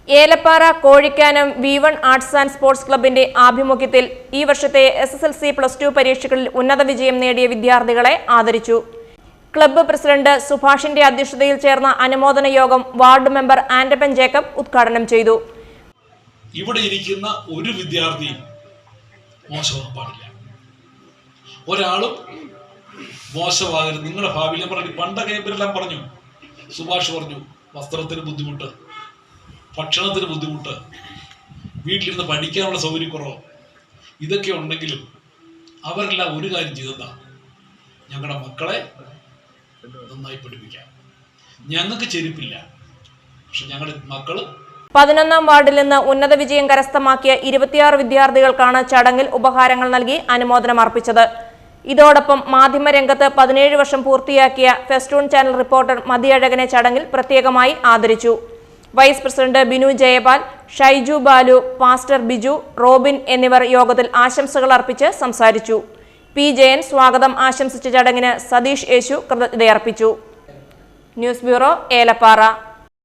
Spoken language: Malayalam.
Elappara Kozhikkanam V1 arts and sports ക്ലബിന്റെ ആഭിമുഖ്യത്തിൽ ഈ വർഷത്തെ SSLC+2 പരീക്ഷകളിൽ ഉന്നത വിജയം നേടിയ വിദ്യാർത്ഥികളെ ആദരിച്ചു. ക്ലബ്ബ് പ്രസിഡന്റ് സുഭാഷിന്റെ അധ്യക്ഷതയിൽ ചേർന്ന അനുമോദന യോഗം വാർഡ് മെമ്പർ ആൻഡപ്പൻ ജേക്കബ് ഉദ്ഘാടനം ചെയ്തു. ഇവിടെ ഇരിക്കുന്ന ഒരു വിദ്യാർത്ഥിയും മോശമാകാൻ പാടില്ല. ഒരാളും മോശമാകരുത്. നിങ്ങളുടെ ഭാവിയിൽ പറഞ്ഞു, പണ്ടൊക്കെ ഇവരെല്ലാം പറഞ്ഞു, സുഭാഷ് പറഞ്ഞു, വസ്ത്രത്തിന് ബുദ്ധിമുട്ട്, ഭക്ഷണത്തിന് ബുദ്ധിമുട്ട്, വീട്ടിലിരുന്ന് പഠിക്കാനുള്ള സൗകര്യക്കുറവ്, ഇതൊക്കെ ഉണ്ടെങ്കിലും അവരെല്ലാം ഒരു കാര്യം ചെയ്തതാ, ഞങ്ങളുടെ മക്കളെ നന്നായി പഠിപ്പിക്കാം. ഞങ്ങൾക്ക് ചെരുപ്പില്ല, പക്ഷെ ഞങ്ങളുടെ മക്കള് 11ാം വാർഡിൽ നിന്ന് ഉന്നത വിജയം കരസ്ഥമാക്കിയ 26 വിദ്യാർത്ഥികൾക്കാണ് ചടങ്ങിൽ ഉപഹാരങ്ങൾ നൽകി അനുമോദനം അർപ്പിച്ചത്. ഇതോടൊപ്പം മാധ്യമരംഗത്ത് 17 വർഷം പൂർത്തിയാക്കിയ ഫെസ്റ്റൂൺ ചാനൽ റിപ്പോർട്ടർ മതിയഴകനെ ചടങ്ങിൽ പ്രത്യേകമായി ആദരിച്ചു. Vice president Binu Jayapal, Shaiju Balu, pastor Biju, Robin എന്നിവർ യോഗത്തിൽ ആശംസകൾ അർപ്പിച്ച് സംസാരിച്ചു. പി ജയൻ സ്വാഗതം ആശംസിച്ച ചടങ്ങിന് സതീഷ് യേശു കൃതജ്ഞതയർപ്പിച്ചു. News bureau, Elappara.